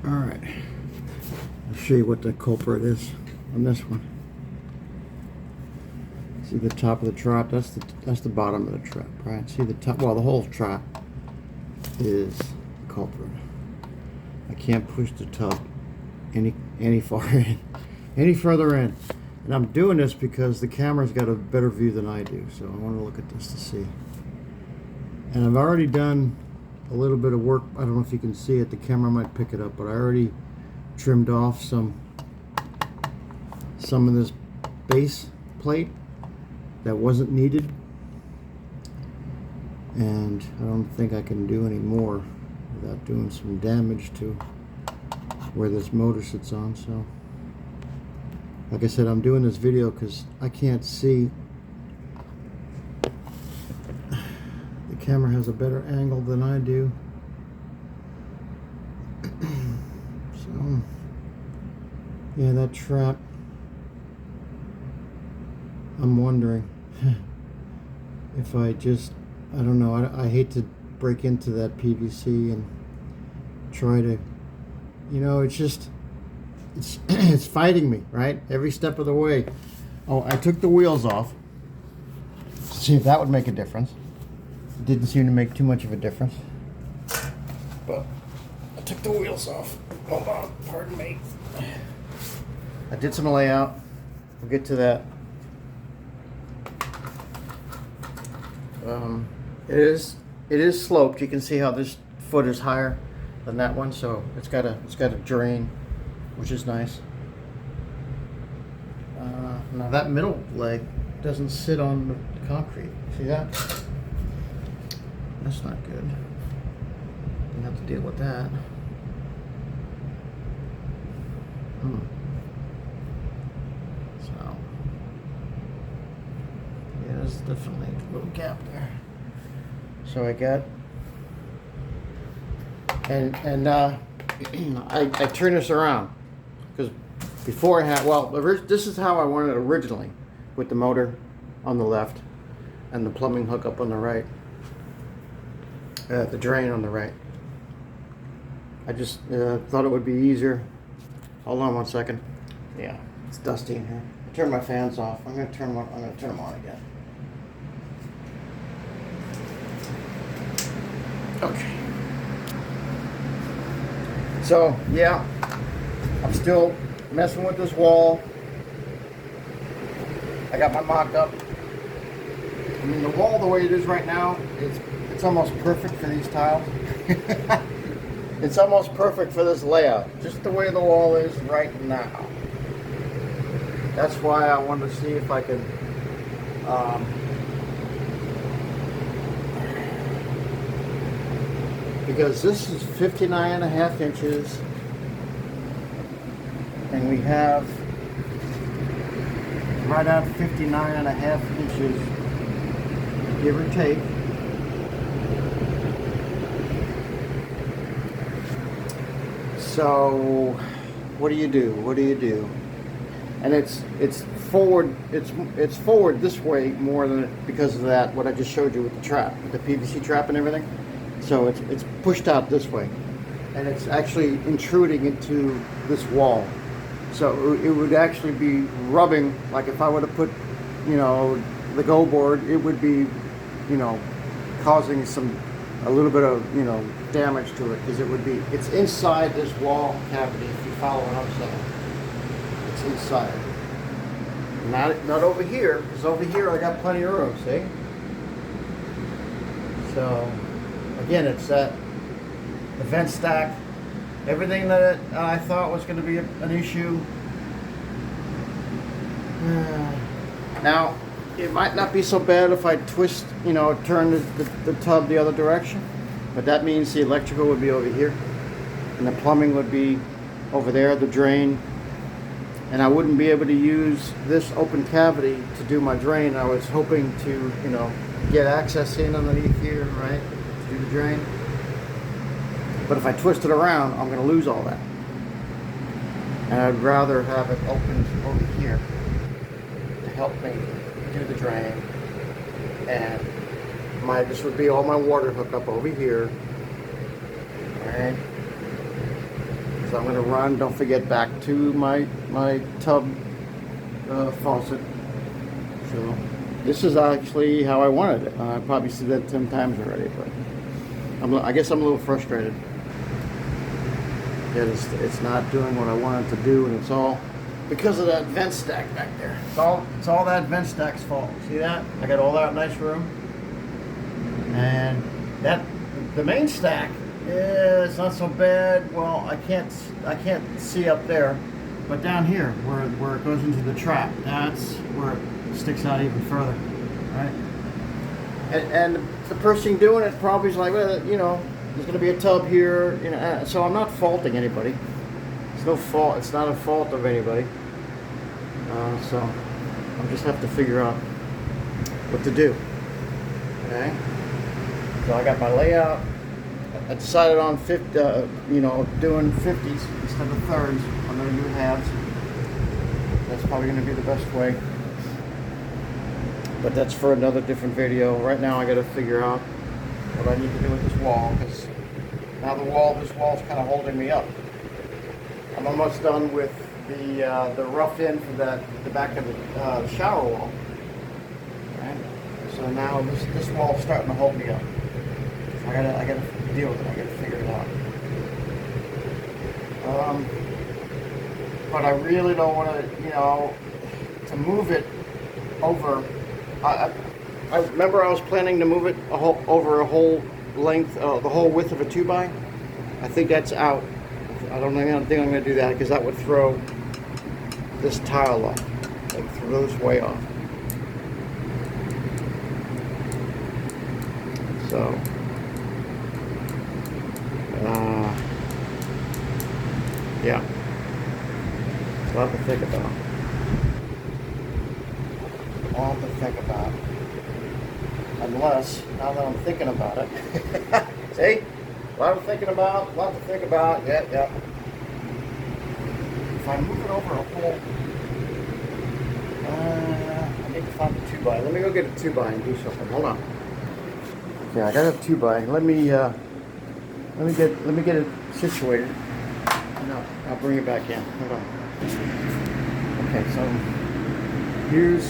Alright, I'll show you what the culprit is on this one. See the top of the trap? That's the bottom of the trap, right? See the top? Well, the whole trap is the culprit. I can't push the tub any far in, any further in. And I'm doing this because the camera's got a better view than I do, so I want to look at this to see. And I've already done a little bit of work. I don't know if you can see it. The camera might pick it up, but I already trimmed off some of this base plate that wasn't needed, and I don't think I can do any more without doing some damage to where this motor sits on. So like I said, I'm doing this video because I can't see. The camera has a better angle than I do. So yeah, that trap, I'm wondering if I don't know, I hate to break into that PVC and try to, you know, it's fighting me, right? Every step of the way. Oh, I took the wheels off to see if that would make a difference. It didn't seem to make too much of a difference. But I took the wheels off. Hold on, pardon me. I did some layout. We'll get to that. It is sloped. You can see how this foot is higher than that one, so it's got a drain, which is nice. Now that middle leg doesn't sit on the concrete. See that? That's not good. You have to deal with that. So yeah, there's definitely a little gap there. So I got, and I turn this around because before I had, well, this is how I wanted it originally, with the motor on the left and the plumbing hookup on the right, the drain on the right. I just thought it would be easier. Hold on one second. Yeah, it's dusty in here. I turned my fans off. I'm gonna turn them on again. Okay. So yeah, I'm still messing with this wall. I got my mock up. I mean, the wall the way it is right now, it's almost perfect for these tiles. It's almost perfect for this layout, just the way the wall is right now. That's why I wanted to see if I could because this is 59.5 inches, and we have right at 59.5 inches, give or take. So what do you do? What do you do? And it's forward. It's forward this way more than because of that. What I just showed you with the trap, with the PVC trap and everything. So it's pushed out this way, and it's actually intruding into this wall. So it would actually be rubbing, like if I would have put, you know, the go board, it would be, you know, causing a little bit of, you know, damage to it, because it's inside this wall cavity, if you follow what I'm saying. It's inside. Not over here, because over here I got plenty of room, see? So again, it's the vent stack, everything that I thought was going to be an issue. Now, it might not be so bad if I twist, you know, turn the tub the other direction, but that means the electrical would be over here, and the plumbing would be over there, the drain, and I wouldn't be able to use this open cavity to do my drain. I was hoping to, you know, get access in underneath here, right, to do the drain. But if I twist it around, I'm going to lose all that. And I'd rather have it open over here to help me do the drain. And this would be all my water hookup over here. Alright. I'm going to run, don't forget, back to my tub faucet. So this is actually how I wanted it. I probably said that 10 times already, but I guess I'm a little frustrated. Yeah, it's not doing what I want it to do, and it's all because of that vent stack back there. It's all that vent stack's fault. See that? I got all that nice room, and the main stack is not so bad. Well, I can't see up there, but down here where it goes into the trap, that's where it sticks out even further, right? And the person doing it probably is like, well, you know, there's going to be a tub here, you know. So I'm not faulting anybody. It's no fault. It's not a fault of anybody. So I'll just have to figure out what to do. Okay. So I got my layout. I decided on doing 50s instead of thirds on the new halves. That's probably going to be the best way. But that's for another different video. Right now I got to figure out what I need to do with this wall, because now this wall's kind of holding me up. I'm almost done with the rough end for the back of the shower wall. Right? So now this wall's starting to hold me up. I gotta deal with it. I gotta figure it out. But I really don't want to move it over. I remember I was planning to move it over a whole length, the whole width of a 2x. I think that's out. I don't think I'm going to do that, because that would throw this tile off. Like, throw this way off. So, yeah. A lot to think about. Unless, now that I'm thinking about it, see? A lot to think about, yeah. If I move it over a whole, I need to find a 2x. Let me go get a 2x and do something. Hold on. Okay, I got a 2x. Let me get it situated. No, I'll bring it back in. Hold on. Okay, so here's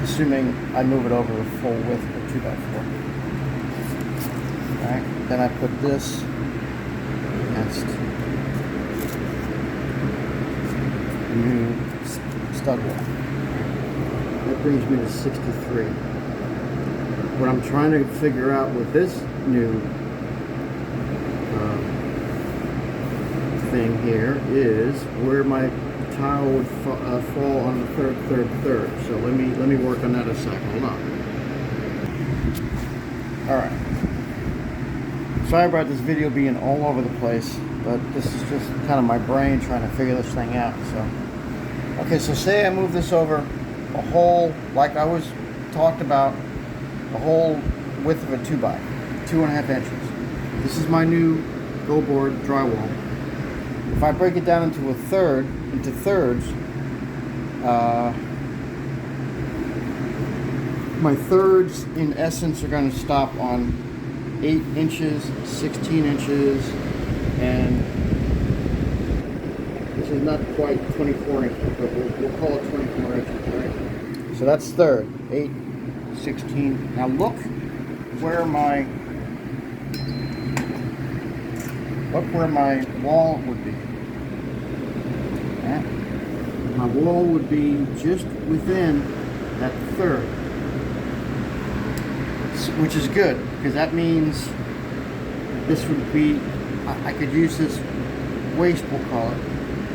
assuming I move it over the full width of a 2x4. Alright, then I put this against the new stud wall. That brings me to 63. What I'm trying to figure out with this new thing here is where my tile would fall on the third. So let me work on that a second. Hold on. All right. Sorry about this video being all over the place, but this is just kind of my brain trying to figure this thing out. So, okay. So say I move this over a whole, like I was talked about, the whole width of a 2x, 2.5 inches. This is my new Go Board drywall. If I break it down into thirds, my thirds in essence are going to stop on 8 inches, 16 inches, and this is not quite 24 inches, but we'll call it 24 inches, right? So that's third, 8, 16. Now look where my wall would be. My wall would be just within that third, which is good, because that means this would be, I could use this waste, we'll call it,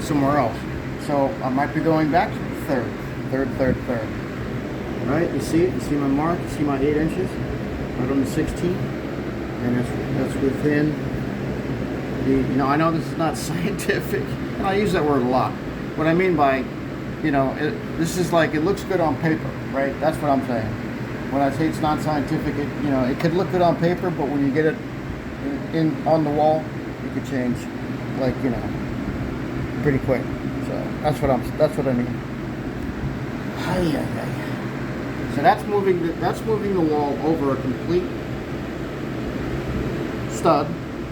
somewhere else. So I might be going back to third. Right, you see it? You see my mark? You see my 8 inches? Right on the 16? And that's within the, I know this is not scientific, and I use that word a lot. What I mean by, this is like, it looks good on paper, right? That's what I'm saying. When I say it's not scientific, it could look good on paper, but when you get it on the wall, you could change, like, pretty quick. So that's what I mean. So that's moving the wall over a complete stud,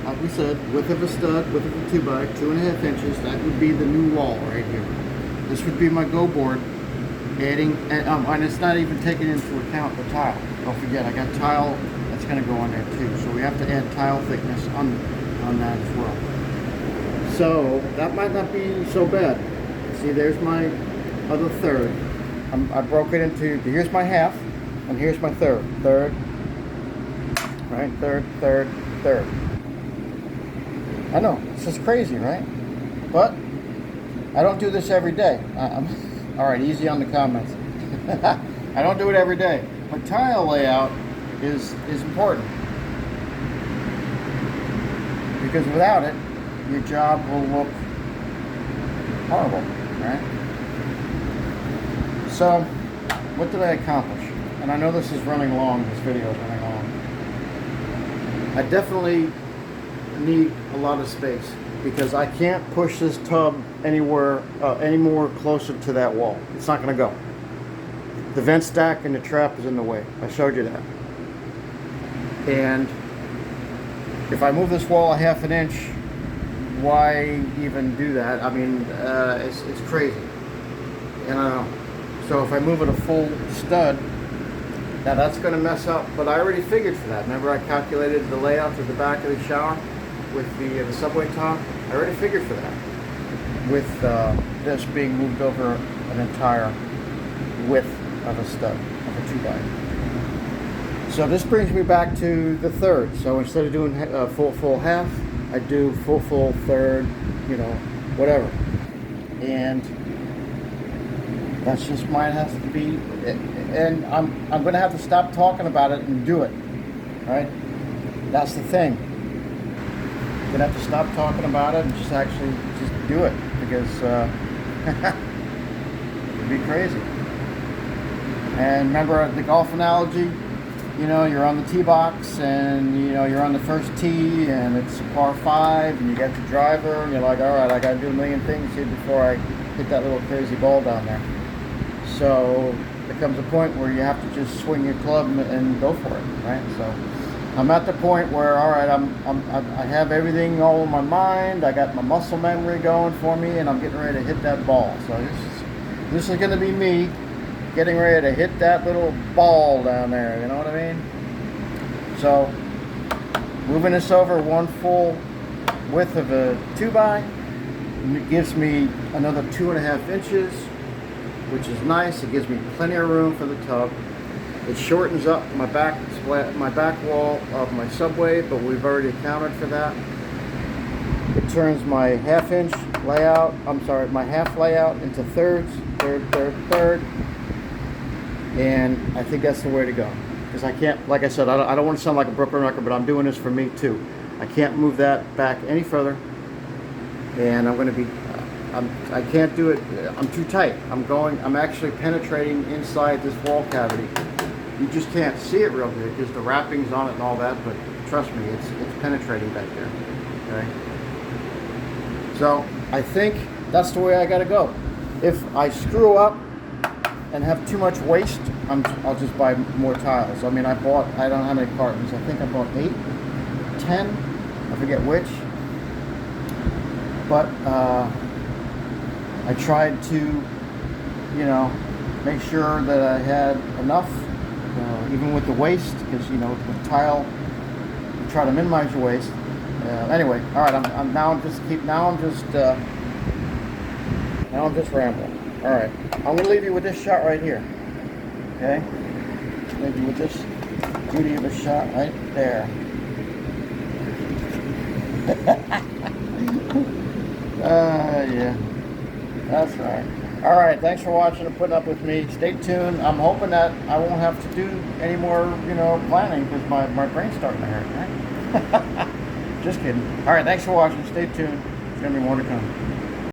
like we said, width of a stud, width of a 2x, 2.5 inches. That would be the new wall right here. This would be my go board. Adding, and it's not even taking into account the tile. Don't forget, I got tile that's going to go on there too. So we have to add tile thickness on that as well. So that might not be so bad. See, there's my other third. I broke it into, here's my half, and here's my third. Third, right? Third, third, third. I know, this is crazy, right? But I don't do this every day. All right, easy on the comments. I don't do it every day. But tile layout is important. Because without it, your job will look horrible, right? So, what did I accomplish? And I know this is running long, this video is running long. I definitely need a lot of space because I can't push this tub anywhere, any more closer to that wall. It's not gonna go. The vent stack and the trap is in the way. I showed you that. And if I move this wall a half an inch, why even do that? I mean, it's crazy. And so if I move it a full stud, now that's going to mess up. But I already figured for that. Remember, I calculated the layout to the back of the shower with the subway top. I already figured for that. With this being moved over an entire width of a stud, of a 2x. So this brings me back to the third. So instead of doing full half, I do full third, you know, whatever. And that's just might have to be, and I'm going to have to stop talking about it and do it, right? That's the thing. I'm going to have to stop talking about it and just actually just do it because it'd be crazy. And remember the golf analogy, you know, you're on the tee box and, you know, you're on the first tee and it's a par 5 and you got the driver and you're like, all right, I got to do a million things here before I hit that little crazy ball down there. So there comes a point where you have to just swing your club and go for it, right? So I'm at the point where, all right, I have everything all in my mind. I got my muscle memory going for me, and I'm getting ready to hit that ball. So this is going to be me getting ready to hit that little ball down there. You know what I mean? So moving this over one full width of a 2x, it gives me another 2.5 inches. Which is nice. It gives me plenty of room for the tub. It shortens up my back wall of my subway, but we've already accounted for that. It turns my half layout into thirds, third, and I think that's the way to go. Because I can't, like I said, I don't want to sound like a broken record, but I'm doing this for me too. I can't move that back any further, and I'm going to be. I can't do it. I'm too tight. I'm actually penetrating inside this wall cavity. You just can't see it real good because the wrapping's on it and all that, but trust me, it's penetrating back there. Okay. So I think that's the way I got to go. If I screw up and have too much waste, I'll just buy more tiles. I mean, I don't know how many cartons. I think I bought 8, 10. I forget which. But I tried to, you know, make sure that I had enough, even with the waste, because, you know, with tile, you try to minimize your waste. Anyway, all right, I'm just rambling. All right, I'm gonna leave you with this shot right here. Okay, leave you with this beauty of a shot right there. Yeah. That's right. All right, thanks for watching and putting up with me. Stay tuned. I'm hoping that I won't have to do any more, you know, planning because my brain's starting to hurt, right? Just kidding. All right, thanks for watching. Stay tuned. There's going to be more to come.